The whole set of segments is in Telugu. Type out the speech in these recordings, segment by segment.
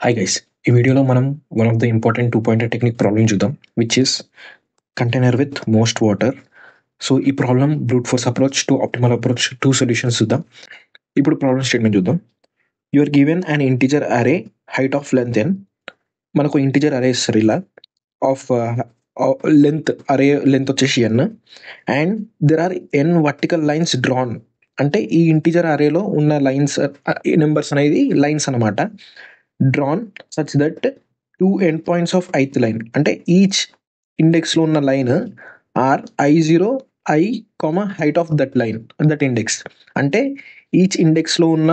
హాయ్ గైస్, ఈ వీడియోలో మనం one of the important two pointer technique problem చూద్దాం, which is container with most water. So ఈ problem brute force approach to optimal approach, two solutions చూద్దాం. ఇప్పుడు ప్రాబ్లమ్ స్టేట్మెంట్ చూద్దాం. You are given an integer array height of length N. మనకు ఇంటిజర్ అరే ఇస్తారు ఇలా, ఆఫ్ లెంత్ అరే లెంత్ వచ్చేసి N, and there are N vertical lines drawn. అంటే ఈ ఇంటిజర్ అరేలో ఉన్న లైన్స్ నెంబర్స్ అనేది లైన్స్ అనమాట, drawn such that two end points of ith line, అంటే ఈచ్ ఇండెక్స్లో ఉన్న line or I0 I, height of that line that index. అంటే ఈచ్ ఇండెక్స్లో ఉన్న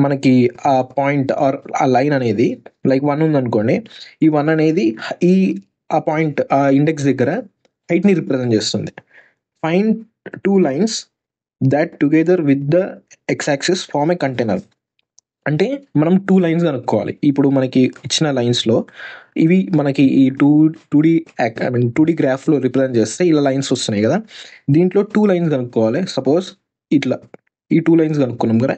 మనకి ఆ పాయింట్ ఆర్ ఆ లైన్ అనేది లైక్ 1 ఉందనుకోండి, ఈ 1 అనేది ఆ పాయింట్ ఆ ఇండెక్స్ దగ్గర హైట్ని రిప్రజెంట్ చేస్తుంది. Find two lines that together with the x axis form a container. అంటే మనం టూ లైన్స్ కనుక్కోవాలి. ఇప్పుడు మనకి ఇచ్చిన లైన్స్లో ఇవి మనకి ఈ టూ డి గ్రాఫ్లో రిప్రజెంట్ చేస్తే ఇలా లైన్స్ వస్తున్నాయి కదా, దీంట్లో టూ లైన్స్ కనుక్కోవాలి. సపోజ్ ఇట్లా ఈ టూ లైన్స్ కనుక్కున్నాం కదా,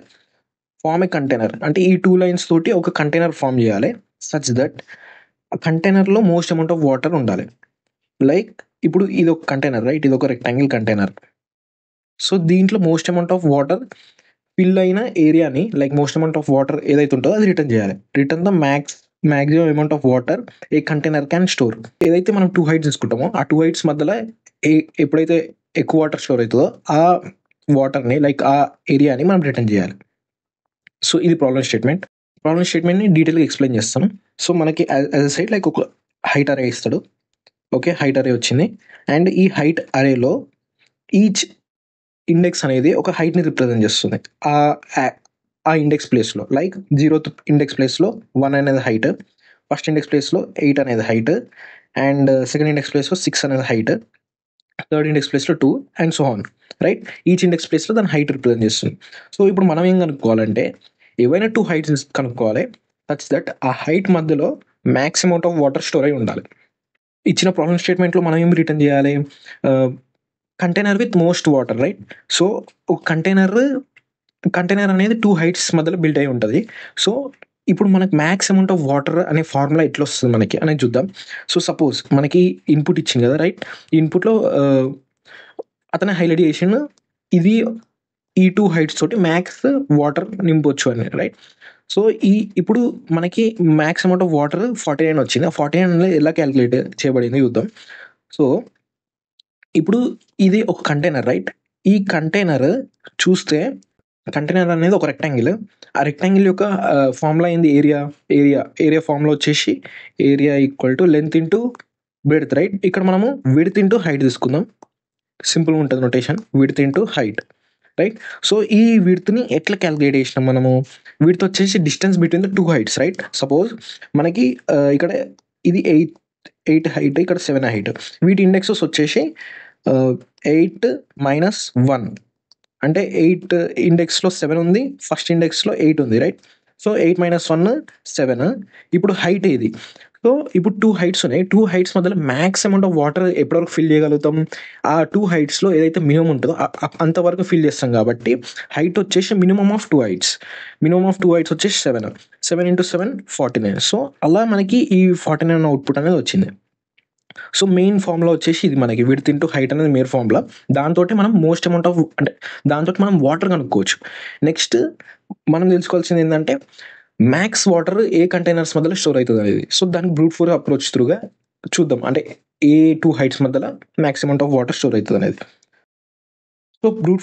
ఫార్మ్ ఏ కంటైనర్. అంటే ఈ టూ లైన్స్ తోటి ఒక కంటైనర్ ఫామ్ చేయాలి, సచ్ దట్ ఆ కంటైనర్లో మోస్ట్ అమౌంట్ ఆఫ్ వాటర్ ఉండాలి. లైక్ ఇప్పుడు ఇది ఒక కంటైనర్, రైట్, ఇది ఒక రెక్టాంగిల్ కంటైనర్. సో దీంట్లో most amount of water fill అయిన ఏరియాని, like most amount of water ఏదైతే ఉంటుందో అది రిటర్న్ చేయాలి. Return the maximum amount of water a container can store. ఏదైతే మనం టూ హైట్స్ తీసుకుంటామో ఆ టూ హైట్స్ మధ్యలో ఎప్పుడైతే ఎక్కువ వాటర్ స్టోర్ అవుతుందో ఆ వాటర్ని, లైక్ ఆ ఏరియాని మనం రిటర్న్ చేయాలి. సో ఇది ప్రాబ్లమ్ స్టేట్మెంట్ని డీటెయిల్గా ఎక్స్ప్లెయిన్ చేస్తాను. సో మనకి యాజ్ సైడ్ లైక్ ఒక హైట్ అరే ఇస్తాడు. ఓకే, హైట్ అరే వచ్చింది, అండ్ ఈ హైట్ అరేలో ఈచ్ ఇండెక్స్ అనేది ఒక హైట్ని రిప్రజెంట్ చేస్తుంది. ఆ ఇండెక్స్ ప్లేస్లో లైక్ 0th ఇండెక్స్ ప్లేస్లో 1 అనేది హైట్, ఫస్ట్ ఇండెక్స్ ప్లేస్లో 8 అనేది హైట్, అండ్ సెకండ్ ఇండెక్స్ ప్లేస్లో 6 అనేది హైట్, థర్డ్ ఇండెక్స్ ప్లేస్లో 2, and so on, right. Each index ప్లేస్లో దాని హైట్ రిప్రజెంట్ చేస్తుంది. సో ఇప్పుడు మనం ఏం కనుక్కోవాలంటే ఏవైనా టూ హైట్స్ కనుక్కోవాలి, సచ్ దట్ ఆ హైట్ మధ్యలో max amount of water store అయి ఉండాలి. ఇచ్చిన ప్రాబ్లమ్ స్టేట్మెంట్లో మనం ఏం రిటర్న్ చేయాలి, container with most water, right. So ఒక కంటైనర్ అనేది టూ హైట్స్ మధ్యలో బిల్డ్ అయి ఉంటుంది. సో ఇప్పుడు మనకి మ్యాక్స్ అమౌంట్ ఆఫ్ వాటర్ అనే ఫార్ములా ఎట్లా వస్తుంది మనకి అనేది చూద్దాం. సో సపోజ్ మనకి ఇన్పుట్ ఇచ్చింది కదా, రైట్. ఈ ఇన్పుట్లో అతను హైలైట్ చేసిన ఇది ఈ టూ హైట్స్ తోటి మ్యాక్స్ వాటర్ నింపొచ్చు అని, రైట్. సో ఇప్పుడు మనకి మ్యాక్స్ అమౌంట్ ఆఫ్ వాటర్ 49 వచ్చింది. ఆ 49 ఎలా క్యాలిక్యులేట్ చేయబడింది చూద్దాం. సో ఇప్పుడు ఇది ఒక కంటైనర్, రైట్. ఈ కంటైనర్ చూస్తే కంటైనర్ అనేది ఒక రెక్టాంగిల్. ఆ రెక్టాంగిల్ యొక్క ఫార్ములా ఏంది, ఏరియా ఫార్ములా వచ్చేసి area equal to length into width, right. ఇక్కడ మనము విడ్త్ ఇంటూ హైట్ తీసుకుందాం, సింపుల్గా ఉంటుంది notation, width into height, right. So ఈ విడ్త్ని ఎట్లా క్యాలిక్యులేట్ చేసినాం మనము, విడ్త్ వచ్చేసి distance between the two heights, right. Suppose మనకి ఇక్కడ ఇది 8 హైట్, ఇక్కడ 7 హైట్. వీటి ఇండెక్సెస్ వచ్చేసి 8 - 1, అంటే 8 ఇండెక్స్లో 7 ఉంది, ఫస్ట్ ఇండెక్స్లో 8 ఉంది, రైట్. సో 8 - 1 7. ఇప్పుడు హైట్ ఏది, సో ఇప్పుడు టూ హైట్స్ ఉన్నాయి. టూ హైట్స్ మధ్యలో మ్యాక్స్ అమౌంట్ ఆఫ్ వాటర్ ఎప్పటివరకు ఫిల్ చేయగలుగుతాం, ఆ టూ హైట్స్లో ఏదైతే మినిమం ఉంటుందో అంతవరకు ఫిల్ చేస్తాం. కాబట్టి హైట్ వచ్చేసి మినిమం ఆఫ్ టూ హైట్స్ వచ్చేసి 7. 7 × 7 49. సో అలా మనకి ఈ 49 అవుట్పుట్ అనేది వచ్చింది. సో మెయిన్ ఫార్ములా వచ్చేసి ఇది, మనకి విడ్త్ ఇంటూ హైట్ అనేది మెయిన్ ఫార్ములా. దాంతో మనం మోస్ట్ అమౌంట్ ఆఫ్, అంటే దాంతో మనం వాటర్ కనుక్కోవచ్చు. నెక్స్ట్ మనం తెలుసుకోవాల్సింది ఏంటంటే మ్యాక్స్ వాటర్ ఏ కంటైనర్స్ మధ్యలో స్టోర్ అవుతుంది అనేది. సో దానికి బ్రూట్ ఫోర్స్ అప్రోచ్ త్రూగా చూద్దాం, అంటే ఏ టూ హైట్స్ మధ్యలో max amount of water store అవుతుంది అనేది. సో బ్రూట్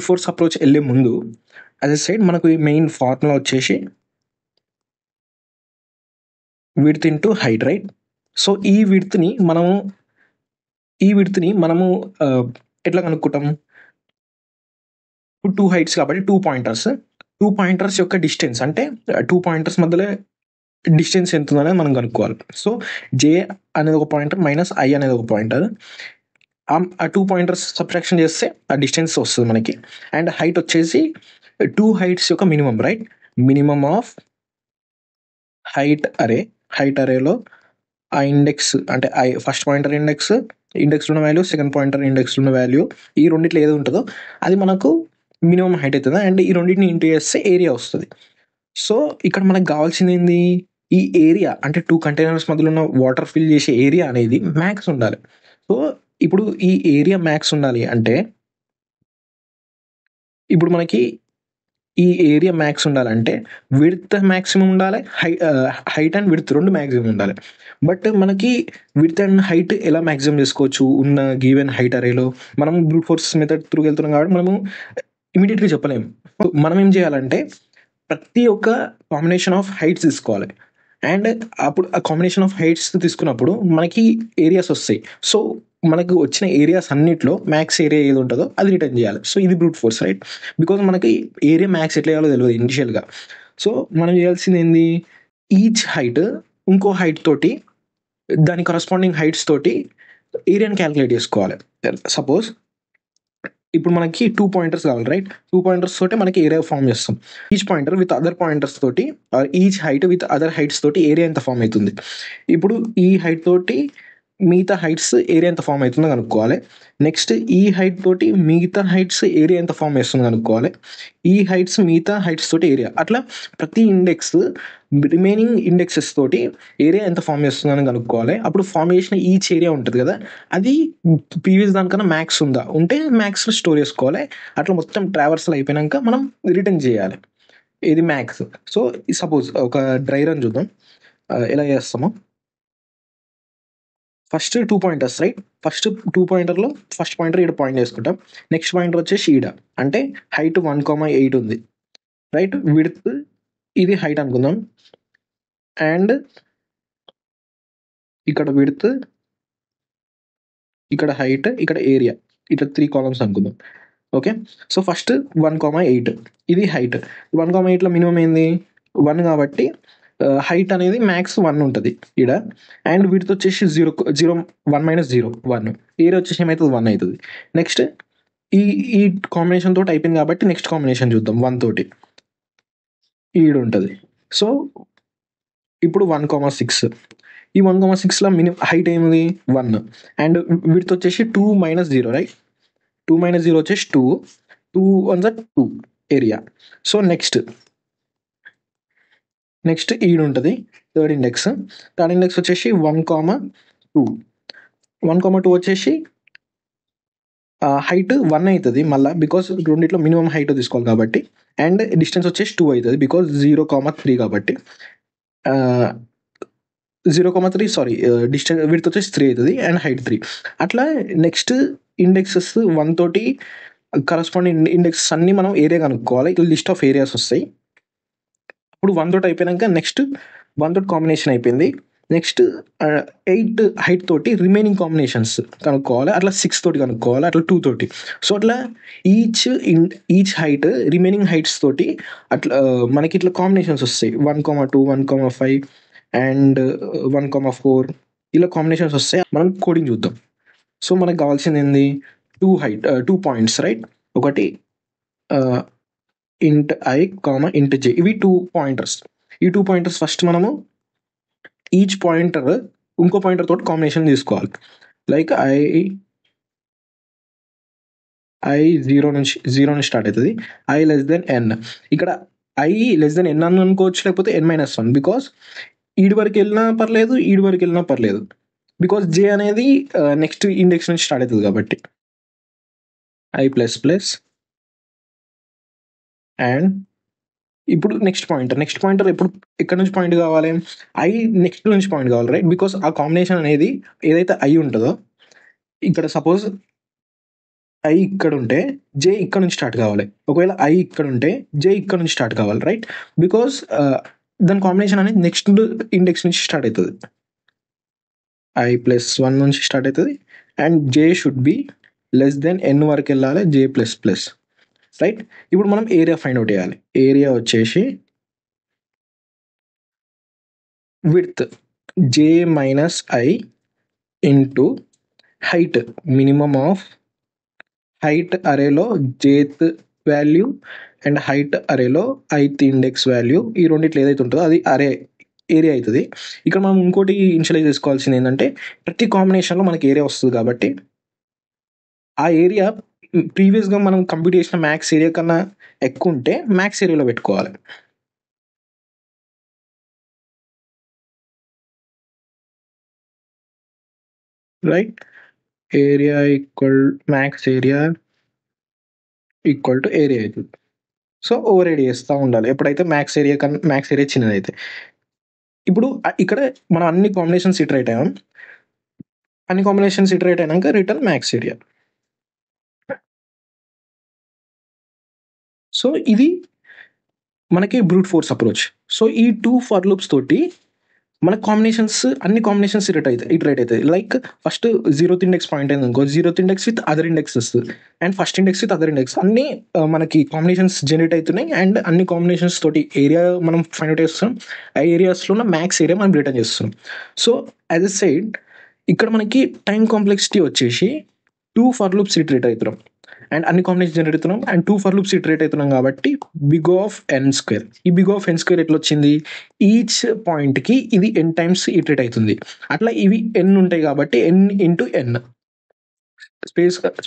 ఫోర్స్ అప్రోచ్ వెళ్ళే ముందు అదే సైడ్ మనకు మెయిన్ ఫార్ములా వచ్చేసి width into height, right. So ఈ విడ్త్ని మనము ఎట్లా కనుక్కుంటాము, టూ హైట్స్ కాబట్టి టూ పాయింటర్స్ యొక్క డిస్టెన్స్, అంటే టూ పాయింటర్స్ మధ్యలో డిస్టెన్స్ ఎంత ఉందనేది మనం కనుక్కోవాలి. సో జే అనేది ఒక పాయింటర్ మైనస్ ఐ అనేది ఒక పాయింటర్. ఆ టూ పాయింటర్స్ సబ్ట్రాక్షన్ చేస్తే ఆ డిస్టెన్స్ వస్తుంది మనకి. అండ్ హైట్ వచ్చేసి టూ హైట్స్ యొక్క minimum, right. Minimum of height అరేలో ఆ ఇండెక్స్, అంటే ఫస్ట్ పాయింటర్ ఇండెక్స్లో ఉన్న వాల్యూ, సెకండ్ పాయింటర్ ఇండెక్స్లో ఉన్న వాల్యూ, ఈ రెండిట్లో ఏదో ఉంటుందో అది మనకు మినిమం హైట్ అవుతుంది అండ్ ఈ రెండింటిని ఇంటూ చేస్తే ఏరియా వస్తుంది. సో ఇక్కడ మనకు కావాల్సింది ఏంది, ఈ ఏరియా అంటే 2 కంటైనర్స్ మధ్యలో ఉన్న వాటర్ ఫిల్ చేసే ఏరియా అనేది మ్యాక్స్ ఉండాలి. సో ఇప్పుడు ఈ ఏరియా మ్యాక్స్ ఉండాలి అంటే ఇప్పుడు మనకి ఈ ఏరియా మ్యాక్స్ ఉండాలంటే విడ్త్ మ్యాక్సిమం ఉండాలి, హైట్ అండ్ విడ్త్ రెండు మ్యాక్సిమం ఉండాలి. బట్ మనకి విడ్త్ అండ్ హైట్ ఎలా మ్యాక్సిమం చేసుకోవచ్చు ఉన్న గివెన్ హైట్ అరేలో? మనం బ్రూట్ ఫోర్స్ మెథడ్ త్రూ వెళ్తున్నాం కాబట్టి మనము ఇమీడియట్గా చెప్పలేము. మనం ఏం చేయాలంటే ప్రతి ఒక్క కాంబినేషన్ ఆఫ్ హైట్స్ తీసుకోవాలి అండ్ అప్పుడు ఆ కాంబినేషన్ ఆఫ్ హైట్స్ తీసుకున్నప్పుడు మనకి ఏరియాస్ వస్తాయి. సో మనకు వచ్చిన ఏరియాస్ అన్నిట్లో మ్యాక్స్ ఏరియా ఏది ఉంటుందో అది రిటర్న్ చేయాలి. సో ఇది బ్రూట్ ఫోర్స్, రైట్? బికాజ్ మనకి ఏరియా మ్యాక్స్ ఎట్లా చేయాలో తెలియదు ఇనిషియల్గా. సో మనం చేయాల్సింది ఏంది, ఈచ్ హైట్ ఇంకో హైట్ తోటి దాని కరస్పాండింగ్ హైట్స్ తోటి ఏరియాని క్యాలిక్యులేట్ చేసుకోవాలి. సపోజ్ ఇప్పుడు మనకి 2 పాయింటర్స్ కావాలి, రైట్? 2 పాయింటర్స్ తోటి మనకి ఏరియా ఫామ్ చేస్తాం. Each pointer with other pointers తోటి each height with other heights తోటి ఏరియా ఎంత ఫామ్ అవుతుంది. ఇప్పుడు ఈ హైట్ తోటి మిగతా హైట్స్ ఏరియా ఎంత ఫామ్ అవుతుందో కనుక్కోవాలి. నెక్స్ట్ ఈ హైట్ తోటి మిగతా హైట్స్ ఏరియా ఎంత ఫామ్ చేస్తుందో కనుక్కోవాలి. ఈ హైట్స్ మిగతా హైట్స్ తోటి ఏరియా, అట్లా ప్రతి ఇండెక్స్ రిమైనింగ్ ఇండెక్సెస్ తోటి ఏరియా ఎంత ఫామ్ చేస్తుందని కనుక్కోవాలి. అప్పుడు ఫామ్ చేసిన ఈచ్ ఏరియా ఉంటుంది కదా, అది ప్రీవియస్ దానికన్నా మ్యాక్స్ ఉందా, ఉంటే మ్యాక్స్లో స్టోర్ చేసుకోవాలి. అట్లా మొత్తం ట్రావర్సల్ అయిపోయాక మనం రిటర్న్ చేయాలి ఇది మ్యాక్స్. సో సపోజ్ ఒక డ్రై రన్ చూద్దాం ఎలా చేస్తామో. First 2 pointers, right? ఫస్ట్ 2 పాయింటర్లో ఫస్ట్ పాయింటర్ ఈడ పాయింట్ చేసుకుంటాం. నెక్స్ట్ పాయింటర్ వచ్చేసి ఈడ అంటే హైట్ 1,8 ఉంది, రైట్? విడ్త్ ఇది హైట్ అనుకుందాం అండ్ ఇక్కడ విడ్త్, ఇక్కడ హైట్, ఇక్కడ ఏరియా, ఇట్లా 3 కాలమ్స్ అనుకుందాం. ఓకే, సో ఫస్ట్ 1,8 ఇది హైట్. 1,8లో మినిమం ఏంది 1 కాబట్టి హైట్ అనేది మ్యాక్స్ 1 ఉంటుంది ఈడ అండ్ విడ్త్ వచ్చేసి 1 - 0 1, ఏరియా వచ్చేసి ఏమవుతుంది 1 అవుతుంది. నెక్స్ట్ ఈ ఈ కాంబినేషన్ తోటి అయిపోయింది కాబట్టి నెక్స్ట్ కాంబినేషన్ చూద్దాం 1 తోటి ఈడు ఉంటుంది. సో ఇప్పుడు 1,6, ఈ 1,6లో మినిమం హైట్ ఏమిది 1 అండ్ విడ్త్ వచ్చేసి 2 - 0, రైట్? 2 - 0 వచ్చేసి 2, 2 1 2 ఏరియా. సో నెక్స్ట్ ఈడు ఉంటుంది థర్డ్ ఇండెక్స్ వచ్చేసి 1,2, 1,2 వచ్చేసి హైట్ 1 అవుతుంది మళ్ళీ బికాస్ రెండిట్లో మినిమం హైట్ తీసుకోవాలి కాబట్టి అండ్ డిస్టెన్స్ వచ్చేసి 2 అవుతుంది బికాస్ 0,3 కాబట్టి 0,3 సారీ డిస్టెన్స్ విడ్త్ వచ్చేసి 3 అవుతుంది అండ్ హైట్ 3. అట్లా నెక్స్ట్ ఇండెక్సెస్ 1 తోటి కరస్పాండింగ్ ఇండెక్సెస్ అన్ని మనం ఏరియా కనుక్కోవాలి. ఇట్లా లిస్ట్ ఆఫ్ ఏరియాస్ వస్తాయి. ఇప్పుడు 1 తోటి అయిపోయాక నెక్స్ట్ 1 తోటి కాంబినేషన్ అయిపోయింది. నెక్స్ట్ 8 హైట్ తోటి రిమైనింగ్ కాంబినేషన్స్ కనుక్కోవాలి. అట్లా 6 తోటి కనుక్కోవాలి, అట్లా 2 తోటి. సో అట్లా ఈచ్ హైట్ రిమైనింగ్ హైట్స్ తోటి అట్లా మనకి ఇట్లా కాంబినేషన్స్ వస్తాయి. 1,2, 1,5 అండ్ 1,4 ఇలా కాంబినేషన్స్ వస్తాయి. మనం కోడింగ్ చూద్దాం. సో మనకు కావాల్సింది ఏంది 2 పాయింట్స్, రైట్? ఒకటి int i, int j, ఇవి 2 పాయింటర్స్. ఈ 2 పాయింటర్స్ ఫస్ట్ మనము ఈచ్ పాయింటర్ ఇంకో పాయింటర్ తోటి కాంబినేషన్ తీసుకోవాలి. లైక్ i 0 నుంచి స్టార్ట్ అవుతుంది, i n. ఇక్కడ i n అని అనుకోవచ్చు, లేకపోతే n-1 బికాస్ ఈడి వరకు వెళ్ళినా పర్లేదు, ఈడి వరకు వెళ్ళినా పర్లేదు బికాస్ j అనేది నెక్స్ట్ ఇండెక్స్ నుంచి స్టార్ట్ అవుతుంది కాబట్టి. i++ అండ్ ఇప్పుడు నెక్స్ట్ పాయింటర్ ఎప్పుడు ఎక్కడ నుంచి పాయింట్ కావాలి, ఐ నెక్స్ట్ నుంచి పాయింట్ కావాలి, రైట్? బికాస్ ఆ కాంబినేషన్ అనేది ఏదైతే ఐ ఉంటుందో ఇక్కడ సపోజ్ ఐ ఇక్కడ ఉంటే జే ఇక్కడ నుంచి స్టార్ట్ కావాలి. ఒకవేళ ఐ ఇక్కడ ఉంటే జే ఇక్కడ నుంచి స్టార్ట్ కావాలి, రైట్? బికాస్ దాని కాంబినేషన్ అనేది నెక్స్ట్ ఇండెక్స్ నుంచి స్టార్ట్ అవుతుంది. i+1 నుంచి స్టార్ట్ అవుతుంది and j should be n వరకు వెళ్ళాలి, j++, రైట్? ఇప్పుడు మనం ఏరియా ఫైండ్ అవుట్ చేయాలి. ఏరియా వచ్చేసి width j - i into height, minimum of height అరేలో jth వాల్యూ అండ్ హైట్ అరేలో ith ఇండెక్స్ వాల్యూ, ఈ రెండిట్లో ఏదైతే ఉంటుందో అది అరే ఏరియా అవుతుంది. ఇక్కడ మనం ఇంకోటి ఇనిషియలైజ్ చేసుకోవాల్సింది ఏంటంటే ప్రతి కాంబినేషన్లో మనకి ఏరియా వస్తుంది కాబట్టి ఆ ఏరియా ప్రీవియస్గా మనం కంప్యూట్ చేసిన మ్యాక్స్ ఏరియా కన్నా ఎక్కువ ఉంటే మ్యాక్స్ ఏరియాలో పెట్టుకోవాలి. Right, area equal max area equal to area అవుతుంది. సో ఓవర్ రైడ్ చేస్తూ ఉండాలి ఎప్పుడైతే మ్యాక్స్ ఏరియా కన్నా మ్యాక్స్ ఏరియా చిన్నదైతే. ఇప్పుడు ఇక్కడ మనం అన్ని కాంబినేషన్స్ ఇటరేట్ అయ్యాం. అన్ని కాంబినేషన్స్ ఇటరేట్ అయినాక రిటర్న్ మ్యాక్స్ ఏరియా. సో ఇది మనకి బ్రూట్ ఫోర్స్ అప్రోచ్. సో ఈ 2 ఫర్ లూప్స్ తోటి మన అన్ని కాంబినేషన్స్ ఇటరేట్ అవుతాయి. Like first 0th index point అయింది అనుకో, 0th index with other indexes and first index with other index అన్ని మనకి కాంబినేషన్స్ జనరేట్ అవుతున్నాయి. అండ్ అన్ని కాంబినేషన్స్ తోటి ఏరియా మనం ఫైండ్ అవుట్ చేస్తున్నాం. ఆ ఏరియాస్లో ఉన్న మ్యాక్స్ ఏరియా మనం రిటర్న్ చేస్తున్నాం. సో యాజ్ ఎ సైడ్ ఇక్కడ మనకి టైం కాంప్లెక్సిటీ వచ్చేసి 2 ఫర్ లూప్స్ ఇటరేట్ అవుతున్నాం అండ్ అన్ని కాంబినేషన్ జనరేట్ అవుతున్నాం అండ్ 2 ఫర్ లూప్స్ ఇటరేట్ అవుతున్నాం కాబట్టి బిగ్ ఆఫ్ ఎన్ స్క్వేర్. ఈ బిగ్ ఆఫ్ ఎన్ స్క్వేర్ ఎట్లా వచ్చింది? ఈచ్ పాయింట్కి ఇది ఎన్ టైమ్స్ ఇటరేట్ అవుతుంది. అట్లా ఇవి ఎన్ ఉంటాయి కాబట్టి ఎన్ ఇంటూ ఎన్.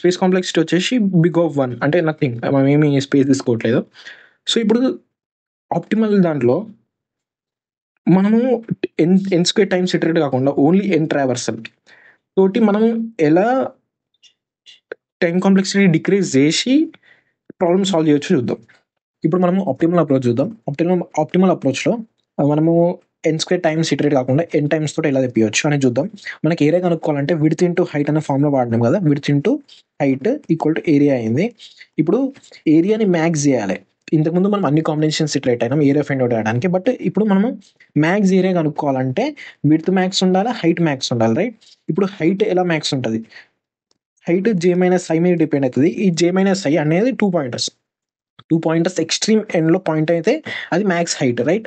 స్పేస్ కాంప్లెక్సిటీ వచ్చేసి బిగ్ ఆఫ్ 1 అంటే నథింగ్, మనం ఏమి స్పేస్ తీసుకోవట్లేదు. సో ఇప్పుడు ఆప్టిమల్ దాంట్లో మనము ఎన్ స్క్వేర్ టైమ్స్ ఇటరేట్ కాకుండా ఓన్లీ ఎన్ ట్రావర్సల్ తోటి మనం ఎలా టైం కాంప్లెక్సిటీ డిక్రీజ్ చేసి ప్రాబ్లమ్ సాల్వ్ చేయొచ్చు చూద్దాం. ఇప్పుడు మనము ఆప్టిమల్ అప్రోచ్ చూద్దాం. ఆప్టిమల్ అప్రోచ్లో మనము ఎన్ స్క్వేర్ టైమ్స్ ఇటరేట్ కాకుండా ఎన్ టైమ్స్ తోటి ఎలా తెప్పియచ్చు అనేది చూద్దాం. మనకి ఏరియా కనుక్కోవాలంటే విడ్త్ ఇంటూ హైట్ అనే ఫార్ములా వాడినాం కదా, width into height equal to area అయింది. ఇప్పుడు ఏరియాని మ్యాక్స్ చేయాలి. ఇంతకుముందు మనం అన్ని కాంబినేషన్స్ ఇటరేట్ అయినాం ఏరియా ఫైండ్ అవుట్ చేయడానికి. బట్ ఇప్పుడు మనము మ్యాక్స్ ఏరియా కనుక్కోవాలంటే విడ్త్ మ్యాక్స్ ఉండాలి, హైట్ మ్యాక్స్ ఉండాలి. రైట్, ఇప్పుడు హైట్ ఎలా మ్యాక్స్ ఉంటుంది? హైట్ జే మైనస్ ఐ మీద డిపెండ్ అవుతుంది. ఈ జే మైనస్ ఐ అనేది 2 పాయింటర్స్ ఎక్స్ట్రీమ్ ఎండ్లో పాయింట్ అయితే అది max height. Right,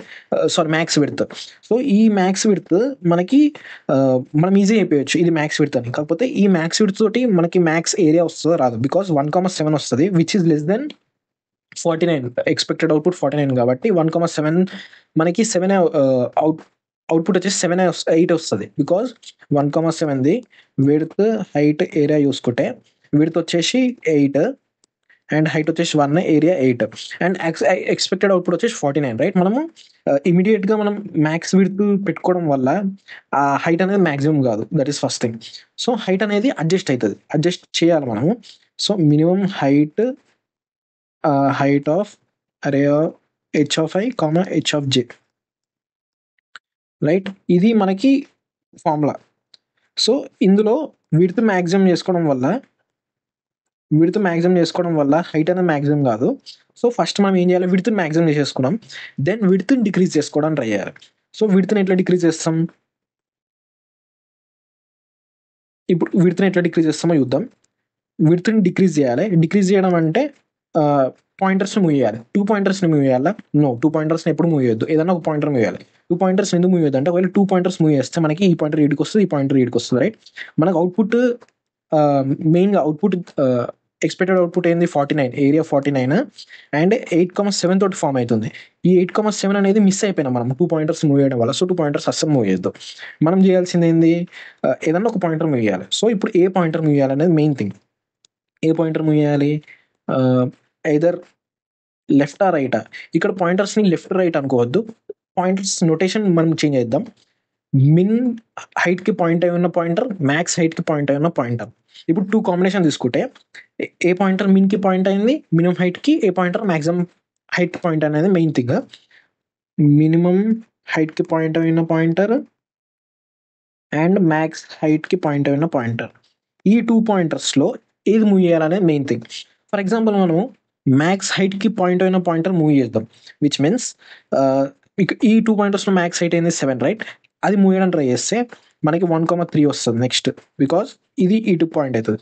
sorry max width. So ఈ మ్యాక్స్ విడ్త్ మనకి మనం ఈజీ అయిపోయచ్చు ఇది మ్యాక్స్ విడ్త్ అని. కాకపోతే ఈ మ్యాక్స్ విడ్త్ తోటి మనకి మ్యాక్స్ ఏరియా వస్తుందో రాదు, బికాస్ 1,7 వస్తుంది which is less than 49. Expected output 49 కాబట్టి 1,7 మనకి 7 అవుట్పుట్ వచ్చేసి 8 వస్తుంది. బికాజ్ 1,7ది విడ్త్ హైట్ ఏరియా చూసుకుంటే విడ్త్ వచ్చేసి 8 అండ్ హైట్ వచ్చేసి 1, ఏరియా 8 అండ్ ఎక్స్పెక్టెడ్ అవుట్పుట్ వచ్చేసి 49. రైట్, మనము ఇమీడియట్గా మనం మ్యాక్స్ విడ్త్ పెట్టుకోవడం వల్ల ఆ హైట్ అనేది మ్యాక్సిమం కాదు. That is first thing. So height అనేది అడ్జస్ట్ చేయాలి మనము. సో మినిమం హైట్ ఆఫ్ అరే H of I comma H of J. Right, ఇది మనకి ఫార్ములా. సో ఇందులో విడ్త్ మ్యాక్సిమం చేసుకోవడం వల్ల హైట్ అనేది మ్యాక్సిమం కాదు. సో ఫస్ట్ మనం ఏం చేయాలి? విడ్త్ మ్యాక్సిమం చేసేసుకున్నాం, దెన్ విడ్త్ డిక్రీజ్ చేసుకోవడానికి ట్రై చేయాలి. సో విడ్త్ని ఎట్లా డిక్రీజ్ చేస్తాం? ఇప్పుడు విడ్త్ని ఎట్లా డిక్రీజ్ చేస్తామో చూద్దాం. విడ్త్ని డిక్రీజ్ చేయడం అంటే పాయింటర్స్ని మూవ్ చేయాలి. 2 పాయింటర్స్ని మూవ్ చేయాలా? నో, 2 పాయింటర్స్ని ఎప్పుడు మూవ్ చేయొద్దు. ఏదైనా ఒక పాయింటర్ మూవ్ చేయాలి. 2 పాయింటర్స్ ఎందుకు మూవ్ చేయొద్దు అంటే ఒకవేళ 2 పాయింటర్స్ మూవ్ చేస్తే మనకి ఈ పాయింటర్ ఈడికి వస్తుంది, ఈ పాయింటర్ ఈడికి వస్తుంది. రైట్, మనకు అవుట్పుట్ మెయిన్గా అవుట్పుట్ ఎక్స్పెక్టెడ్ అవుట్పుట్ ఏంది? 49, ఏరియా 49 అండ్ 8,7 తోటి ఫామ్ అవుతుంది. ఈ 8,7 అనేది మిస్ అయిపోయినాం మనం 2 పాయింటర్స్ మూవ్ చేయడం వల్ల. సో 2 పాయింటర్స్ అస్సలు మూవ్ చేయొద్దు. మనం చేయాల్సింది ఏంది? ఏదన్నా ఒక పాయింటర్ మూవ్ చేయాలి. సో ఇప్పుడు ఏ పాయింటర్ మూవ్ చేయాలి అనేది మెయిన్ థింగ్. ఏ పాయింటర్ మూవ్ చేయాలి? ఐదర్ లెఫ్టా రైటా? ఇక్కడ పాయింటర్స్ని లెఫ్ట్ రైట్ అనుకోవద్దు, పాయింటర్స్ నొటేషన్ మనం చేంజ్ చేద్దాం. మిన్ హైట్కి పాయింట్ అయి ఉన్న పాయింటర్, మ్యాక్స్ హైట్కి పాయింట్ అయి ఉన్న పాయింటర్. ఇప్పుడు 2 కాంబినేషన్ తీసుకుంటే ఏ పాయింటర్ మిన్కి పాయింట్ అయింది మినిమం హైట్కి, ఏ పాయింటర్ మ్యాక్సిమం హైట్కి పాయింట్ అనేది మెయిన్ థింగ్. మినిమం హైట్కి పాయింట్ అయిన పాయింటర్ అండ్ మ్యాక్స్ హైట్కి పాయింట్ అయిన పాయింటర్. ఈ 2 పాయింటర్స్లో ఏది మూవ్ చేయాలనేది మెయిన్ థింగ్. ఫర్ ఎగ్జాంపుల్ మనము మ్యాక్స్ హైట్కి పాయింట్ అయిన పాయింటర్ మూవ్ చేద్దాం, విచ్ మీన్స్ ఈ 2 పాయింటర్స్లో మ్యాక్స్ హైట్ అనేది 7. రైట్, అది మూవ్ చేయడానికి ట్రై చేస్తే మనకి 1,3 వస్తుంది నెక్స్ట్, బికాస్ ఇది ఈ 2 పాయింట్ అవుతుంది.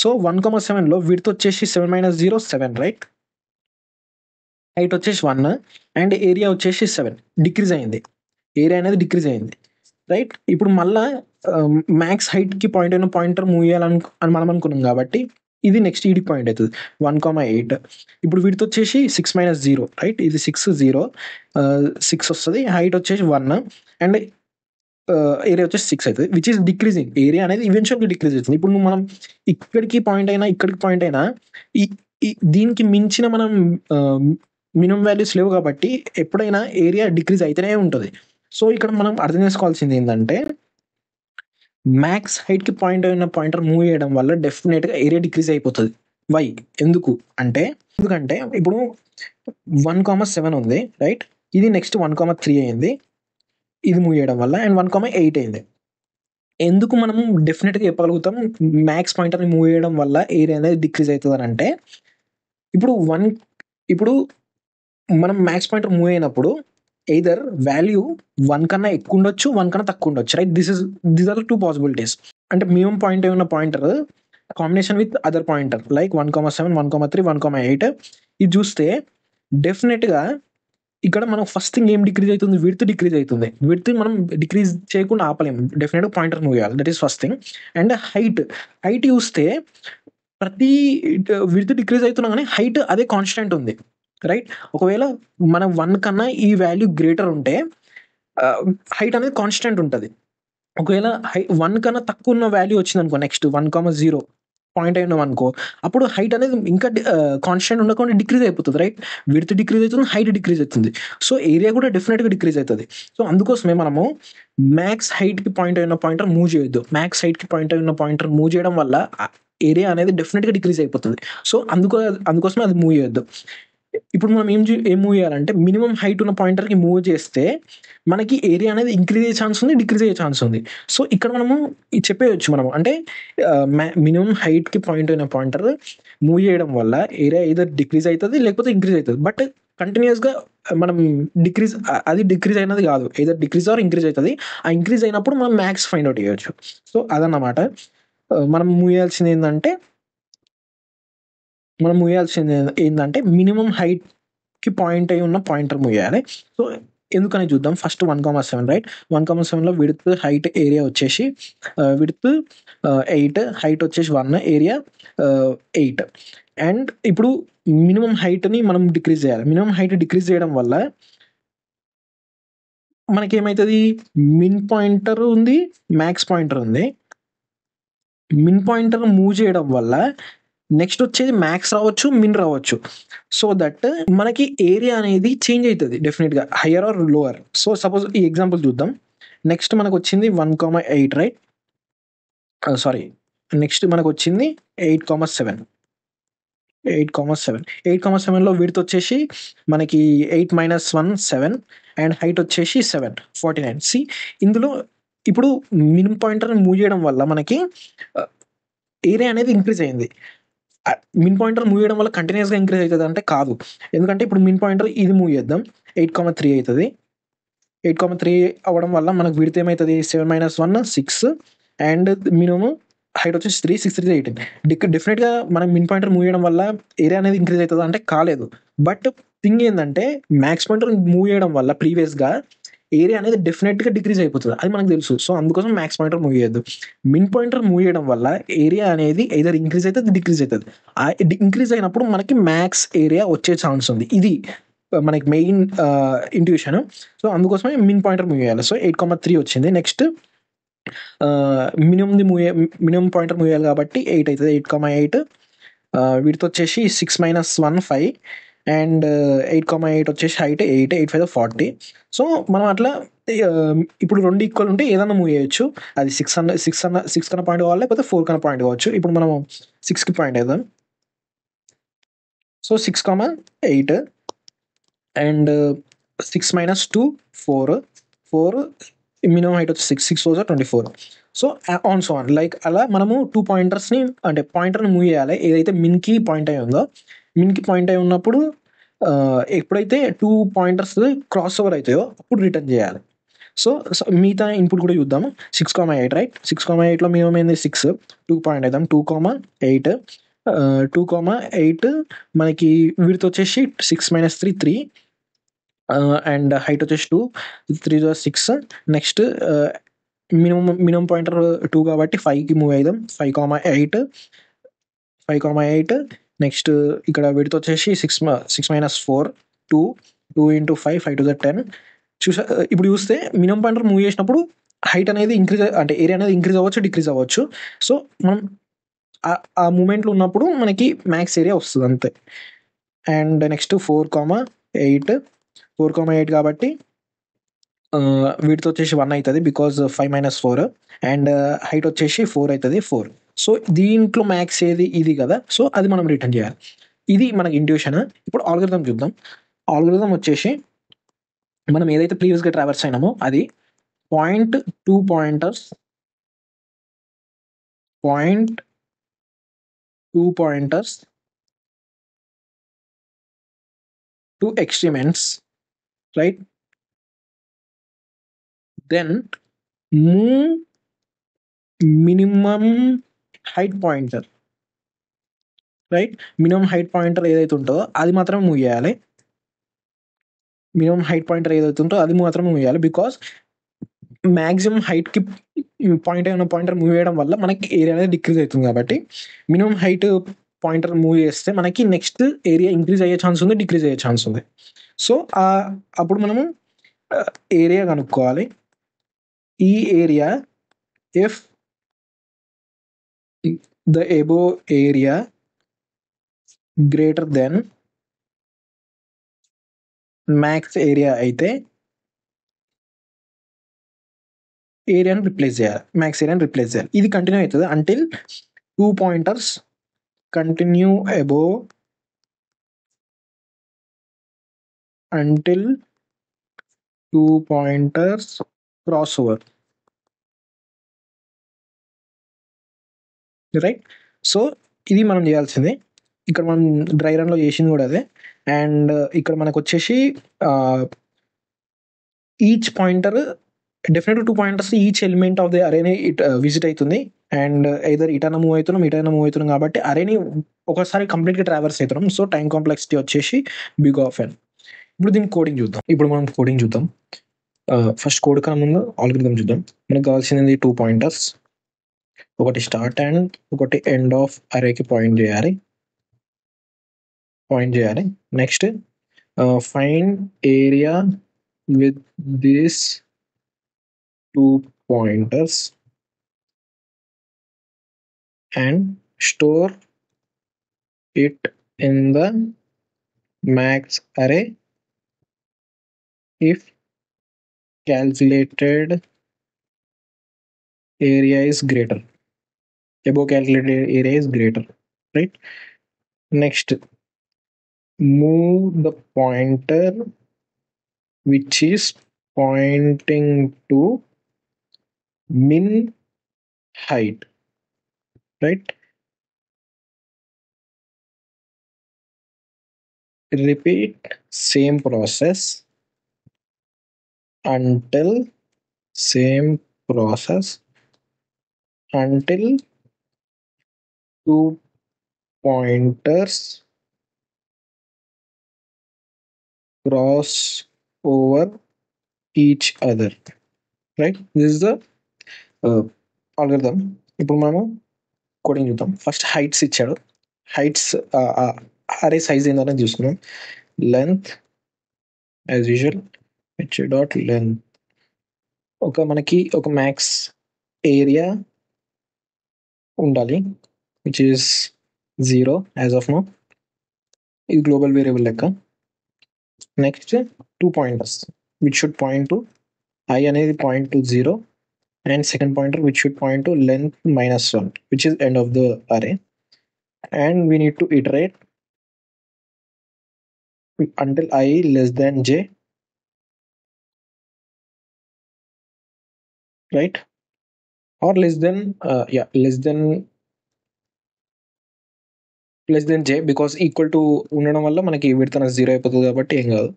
సో 1,7లో విడ్త్ వచ్చేసి 7 - 0 7. రైట్, హైట్ వచ్చేసి 1 అండ్ ఏరియా వచ్చేసి 7. డిక్రీజ్ అయింది, ఏరియా అనేది డిక్రీజ్ అయింది. రైట్, ఇప్పుడు మళ్ళా మ్యాక్స్ హైట్కి పాయింట్ అయిన పాయింటర్ మూవ్ చేయాలని మనం అనుకున్నాం కాబట్టి ఇది నెక్స్ట్ ఈడికి పాయింట్ అవుతుంది 1,8. ఇప్పుడు విడ్త్ వచ్చేసి 6 - 0. రైట్, ఇది 6 0 6 వస్తుంది. హైట్ వచ్చేసి 1 అండ్ ఏరియా వచ్చేసి 6 అవుతుంది, విచ్ ఈస్ డిక్రీజింగ్. ఏరియా అనేది ఈవెన్చువల్గా డిక్రీజ్ అవుతుంది. ఇప్పుడు మనం ఇక్కడికి పాయింట్ అయినా ఇక్కడికి పాయింట్ అయినా ఈ దీనికి మించిన మనం మినిమం వాల్యూస్ లేవు కాబట్టి ఎప్పుడైనా ఏరియా డిక్రీజ్ అయితేనే ఉంటుంది. సో ఇక్కడ మనం అర్థం చేసుకోవాల్సింది ఏంటంటే మ్యాక్స్ హైట్కి పాయింట్ అయిన పాయింటర్ మూవ్ చేయడం వల్ల డెఫినెట్గా ఏరియా డిక్రీజ్ అయిపోతుంది. వై? ఎందుకంటే ఇప్పుడు 1,7 ఉంది రైట్, ఇది నెక్స్ట్ 1,3 అయింది, ఇది మూవ్ చేయడం వల్ల, అండ్ 1,8 అయింది. ఎందుకు మనం డెఫినెట్గా చెప్పగలుగుతాం మ్యాక్స్ పాయింటర్ని మూవ్ చేయడం వల్ల ఏరియా అనేది డిక్రీజ్ అవుతుంది అని అంటే, ఇప్పుడు మనం మ్యాక్స్ పాయింటర్ మూవ్ అయినప్పుడు ఎయిదర్ వాల్యూ 1 కన్నా ఎక్కువ ఉండొచ్చు, 1 కన్నా తక్కువ ఉండొచ్చు, రైట్? These are 2 possibilities. అంటే మినిమం పాయింట్ ఉన్న pointer combination with other pointer like 1,7, 1,3, 1,8 ఇది చూస్తే డెఫినెట్గా ఇక్కడ మనం ఫస్ట్ థింగ్ ఏం డిక్రీజ్ అవుతుంది? విడ్త్ డిక్రీజ్ అవుతుంది. విడ్త్ మనం డిక్రీజ్ చేయకుండా ఆపలేము, డెఫినెట్గా పాయింటర్ మూవ్ చేయాలి. That is first thing. And height చూస్తే ప్రతి విడ్త్ డిక్రీజ్ అవుతున్నా కానీ హైట్ అదే కాన్స్టెంట్ ఉంది, రైట్? ఒకవేళ మనం 1 కన్నా ఈ వాల్యూ గ్రేటర్ ఉంటే హైట్ అనేది కాన్స్టెంట్ ఉంటుంది. ఒకవేళ 1 కన్నా తక్కువ ఉన్న వాల్యూ వచ్చింది అనుకో, నెక్స్ట్ 1,0 పాయింట్ అయినాం అనుకో, అప్పుడు హైట్ అనేది ఇంకా కాన్స్టెంట్ ఉండకుండా డిక్రీజ్ అయిపోతుంది, రైట్? విడ్త్ డిక్రీజ్ అవుతుంది, హైట్ డిక్రీజ్ అవుతుంది. సో ఏరియా కూడా డెఫినెట్గా డిక్రీజ్ అవుతుంది. సో అందుకోసమే మనము మ్యాక్స్ హైట్కి పాయింట్ అయిన పాయింటర్ మూవ్ చేయొద్దు. మ్యాక్స్ హైట్కి పాయింట్ అయిన పాయింటర్ మూవ్ చేయడం వల్ల ఏరియా అనేది డెఫినెట్గా డిక్రీజ్ అయిపోతుంది. సో అందుకోసమే అది మూవ్ చేయొద్దు. ఇప్పుడు మనం ఏం మూవ్ చేయాలంటే మినిమం హైట్ ఉన్న పాయింటర్కి మూవ్ చేస్తే మనకి ఏరియా అనేది ఇంక్రీజ్ అయ్యే ఛాన్స్ ఉంది, డిక్రీజ్ అయ్యే ఛాన్స్ ఉంది. సో ఇక్కడ మనము చెప్పేయచ్చు మనము అంటే మినిమం హైట్కి పాయింట్ అయిన పాయింటర్ మూవ్ చేయడం వల్ల ఏరియా ఏదో డిక్రీజ్ అవుతుంది లేకపోతే ఇంక్రీజ్ అవుతుంది. బట్ కంటిన్యూస్గా మనం అది డిక్రీజ్ అయినది కాదు, ఏదో డిక్రీజ్ ఆర్ ఇంక్రీజ్ అవుతుంది. ఆ ఇంక్రీజ్ అయినప్పుడు మనం మ్యాక్స్ ఫైండ్ అవుట్ చేయొచ్చు. సో అదన్నమాట. మనం మూవ్ చేయాల్సింది ఏంటంటే మినిమం హైట్కి పాయింట్ అయి ఉన్న పాయింటర్ మూవ్ చేయాలి. సో ఎందుకని చూద్దాం. ఫస్ట్ 1,7 రైట్, 1,7లో విడ్త్ హైట్ ఏరియా వచ్చేసి విడ్త్ 8, హైట్ వచ్చేసి 1, ఏరియా 8. అండ్ ఇప్పుడు మినిమం హైట్ని మనం డిక్రీజ్ చేయాలి. మినిమం హైట్ డిక్రీజ్ చేయడం వల్ల మనకేమవుతుంది? మిన్ పాయింటర్ ఉంది, మ్యాక్స్ పాయింటర్ ఉంది. మిన్ పాయింటర్ మూవ్ చేయడం వల్ల నెక్స్ట్ వచ్చేది మ్యాక్స్ రావచ్చు, మిన్ రావచ్చు. సో దట్ మనకి ఏరియా అనేది చేంజ్ అవుతుంది డెఫినెట్గా, higher or lower. So suppose ఈ ఎగ్జాంపుల్ చూద్దాం. నెక్స్ట్ మనకు వచ్చింది 1,8 రైట్, సారీ, నెక్స్ట్ మనకు వచ్చింది 8,7. 8,7లో విడ్త్ వచ్చేసి మనకి 8 - 1 7 అండ్ హైట్ వచ్చేసి 7 49. సి ఇందులో ఇప్పుడు మినిమం పాయింటర్ మూవ్ చేయడం వల్ల మనకి ఏరియా అనేది ఇంక్రీజ్ అయింది. మిన్ పాయింటర్ మూవ్ చేయడం వల్ల కంటిన్యూస్గా ఇంక్రీజ్ అవుతుంది అంటే కాదు. ఎందుకంటే ఇప్పుడు మిన్ పాయింటర్ ఇది మూవ్ చేద్దాం, 8,3 అవుతుంది. 8,3 అవ్వడం వల్ల మనకు విడ్త్ ఏమవుతుంది? 7 - 1 6 అండ్ మినిమం హైట్ వచ్చేసి 3, 6 3 18. డెఫినెట్గా మనం మిన్ పాయింటర్ మూవ్ చేయడం వల్ల ఏరియా అనేది ఇంక్రీజ్ అవుతుంది అంటే కాలేదు. బట్ థింగ్ ఏంటంటే మ్యాక్స్ పాయింటర్ మూవ్ చేయడం వల్ల ప్రీవియస్గా ఏరియా అనేది డెఫినెట్గా డిక్రీజ్ అయిపోతుంది, అది మనకు తెలుసు. సో అందుకోసం మ్యాక్స్ పాయింటర్ మూవ్ చేయొద్దు. మిన్ పాయింటర్ మూవ్ చేయడం వల్ల ఏరియా అనేది either ఇంక్రీజ్ అవుతుంది, డిక్రీజ్ అవుతుంది. ఇంక్రీజ్ అయినప్పుడు మనకి మ్యాక్స్ ఏరియా వచ్చే ఛాన్స్ ఉంది. ఇది మనకి మెయిన్ ఇంట్యూషన్. సో అందుకోసమే మిన్ పాయింటర్ మూవ్ చేయాలి. సో 8,3 వచ్చింది. నెక్స్ట్ మినిమం పాయింటర్ మూవ్ చేయాలి కాబట్టి 8 అవుతుంది. 8,8 వీటితో వచ్చేసి 6 - 1 5 అండ్ 8,8 వచ్చేసి హైట్ 8, 8 5 40. సో మనం అట్లా ఇప్పుడు 2 ఈక్వల్ ఉంటే ఏదైనా మూవ్ చేయొచ్చు. అది 6 కన్నా పాయింట్ కావాలి, లేకపోతే 4 కన్నా పాయింట్ కావచ్చు. ఇప్పుడు మనం 6కి పాయింట్ వేద్దాం. సో 6,8 అండ్ 6 - 2 4 మినిమం హైట్ వచ్చి 6 4 24. So on so on like అలా మనము 2 పాయింటర్స్ని అంటే పాయింటర్ని మూవ్ చేయాలి. ఏదైతే మిన్కి పాయింట్ అయి ఉందో, మిన్కి పాయింట్ అయి ఉన్నప్పుడు ఎప్పుడైతే 2 పాయింటర్స్ క్రాస్ ఓవర్ అవుతాయో అప్పుడు రిటర్న్ చేయాలి. సో మిగతా ఇన్పుట్ కూడా చూద్దాము. 6,8 రైట్, 6,8లో మినిమం ఏంది 6, 2 పాయింట్ అవుతాం. 2,8 2,8 మనకి విడ్త్ వచ్చేసి 6 - 3 3 అండ్ హైట్ వచ్చేసి 2 3 6. నెక్స్ట్ మినిమం పాయింటర్ 2 కాబట్టి 5కి మూవ్ అవుదాం. 5,8 నెక్స్ట్ ఇక్కడ విడ్త్ వచ్చేసి 6 - 4 2 2 × 5 5 to the 10. ఇప్పుడు చూస్తే మినిమం పాయింటర్ మూవ్ చేసినప్పుడు హైట్ అనేది ఇంక్రీజ్ అంటే ఏరియా అనేది ఇంక్రీజ్ అవ్వచ్చు, డిక్రీజ్ అవ్వచ్చు. సో మనం ఆ మూమెంట్లో ఉన్నప్పుడు మనకి మ్యాక్స్ ఏరియా వస్తుంది అంతే. అండ్ నెక్స్ట్ 4,8 4,8 కాబట్టి వీటితో వచ్చేసి 1 అవుతుంది బికాజ్ 5 - 4 అండ్ హైట్ వచ్చేసి 4 అవుతుంది 4. సో దీంట్లో మ్యాక్స్ ఏది ఇది కదా, సో అది మనం రిటర్న్ చేయాలి. ఇది మనకి ఇంట్యూషన్. ఇప్పుడు ఆల్గరిథం చూద్దాం. ఆల్గరిథం వచ్చేసి మనం ఏదైతే ప్రీవియస్గా ట్రావర్స్ అయినామో అది 0.2 pointers 0.2 pointers to extreme ends, right? Then move minimum height pointer, right? Minimum height pointer ఏదైతే ఉంటుందో అది మాత్రం మూవ్ చేయాలి. మినిమం హైట్ పాయింటర్ ఏదైతే ఉంటుందో అది మాత్రం మూవ్ చేయాలి. బికాస్ మ్యాక్సిమం హైట్కి పాయింట్ అయిన పాయింటర్ మూవ్ చేయడం వల్ల మనకి ఏరియా అనేది డిక్రీజ్ అవుతుంది. కాబట్టి మినిమం హైట్ పాయింటర్ మూవ్ చేస్తే మనకి నెక్స్ట్ ఏరియా ఇంక్రీజ్ అయ్యే ఛాన్స్ ఉంది, డిక్రీజ్ అయ్యే ఛాన్స్ ఉంది. సో అప్పుడు మనము ఏరియా కనుక్కోవాలి. ఈ area if the above area greater than max area అయితే ఏరియాని రిప్లేస్ చేయాలి, మ్యాక్స్ ఏరియాని రిప్లేస్ చేయాలి. ఇది కంటిన్యూ అవుతుంది until 2 pointers continue above until 2 pointers cross over, right? So ఇది మనం చేయాల్సింది. ఇక్కడ మనం డ్రై రన్లో చేసింది కూడా అదే. అండ్ ఇక్కడ మనకు వచ్చేసి ఈచ్ పాయింటర్ డెఫినెట్గా 2 pointers each element of the అరేని విజిట్ అవుతుంది. అండ్ ఐదర్ ఇటైనా మూవ్ అవుతున్నాం కాబట్టి అరేని ఒకసారి కంప్లీట్గా ట్రావర్స్ అవుతున్నాం. సో టైం కాంప్లెక్సిటీ వచ్చేసి బిగ్ ఆఫ్ ఎన్. ఇప్పుడు దీని కోడింగ్ చూద్దాం. ఫస్ట్ కోడ్ కన్నా ముందు ఆల్గరిథం చూద్దాం. మనకు కావాల్సింది 2 పాయింటర్స్, ఒకటి స్టార్ట్ అండ్ ఒకటి ఎండ్ ఆఫ్ అరేకి పాయింట్ చేయాలి. Next find area with this 2 pointers and store it in the max array if calculated area is greater, above calculated area is greater, right? Next, move the pointer which is pointing to min height, right? Repeat same process until 2 pointers cross over each other, right? This is the algorithm. ఇప్పుడు మనము కోడింగ్ చూద్దాం. ఫస్ట్ హైట్స్ ఇచ్చాడు. హైట్స్ అరే సైజ్ ఏంటనేది చూసుకున్నాం. Length as usual h.length. మనకి ఒక మ్యాక్స్ ఏరియా ఉండాలి which is 0 as of no. ఇది గ్లోబల్ వేరియబుల్ లెక్క. Next 2 pointers which should point to I అనేది point to 0 and second pointer which should point to length -1 which is end of the array, and we need to iterate until I less than j, right? Or less than j because equal to ఉండడం వల్ల మనకి విడ్త్ అనేది 0 అయిపోతుంది కాబట్టి ఏం కాదు.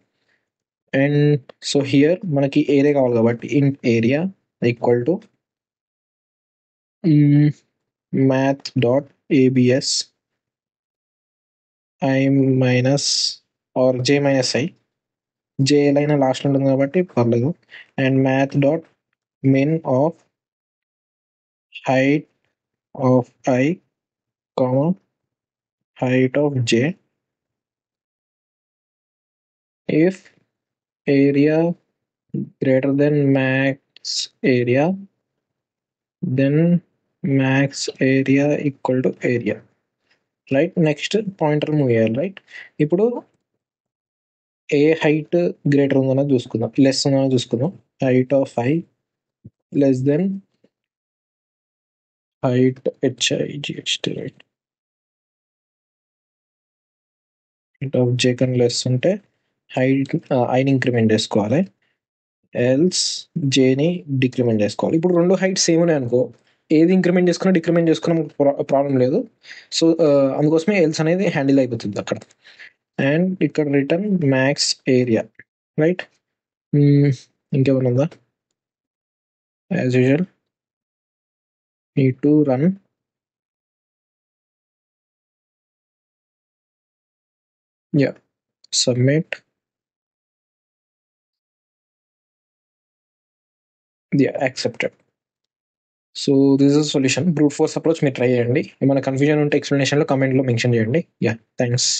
అండ్ సో హియర్ మనకి ఏరియా కావాలి కాబట్టి in area equal to math.abs I minus or j minus I, j లైనా లాస్ట్ ఉంటుంది కాబట్టి పర్లేదు. And math.min of height of I, height of j if area greater than max area, then max area equal to area, right? Next pointer move చేయాలి, రైట్? ఇప్పుడు ఏ హైట్ గ్రేటర్ ఉందనో చూసుకుందాం, లెస్ ఉందనో చూసుకుందాం. Height of i less than height HIGHT, right? Height of j కన్నా లెస్ ఉంటే హైట్ ఐని ఇంక్రిమెంట్ చేసుకోవాలి, ఎల్స్ జేని డిక్రిమెంట్ చేసుకోవాలి. ఇప్పుడు రెండు హైట్ సేమ్ ఉన్నాయి అనుకో, ఏది ఇంక్రిమెంట్ చేసుకున్నా డిక్రిమెంట్ చేసుకున్నా ప్రాబ్లం లేదు. సో అందుకోసమే ఎల్స్ అనేది హ్యాండిల్ అయిపోతుంది అక్కడ. అండ్ ఇక్కడ రిటర్న్ మ్యాక్స్ ఏరియా, రైట్? ఇంకేమైనా ఉందా? As usual need to run submit. Accepted. So this is solution. Brute force approach మీరు ట్రై చేయండి. ఏమైనా కన్ఫ్యూజన్ ఉంటే ఎక్స్ప్లెనేషన్లో కామెంట్లో మెన్షన్ చేయండి. థ్యాంక్స్.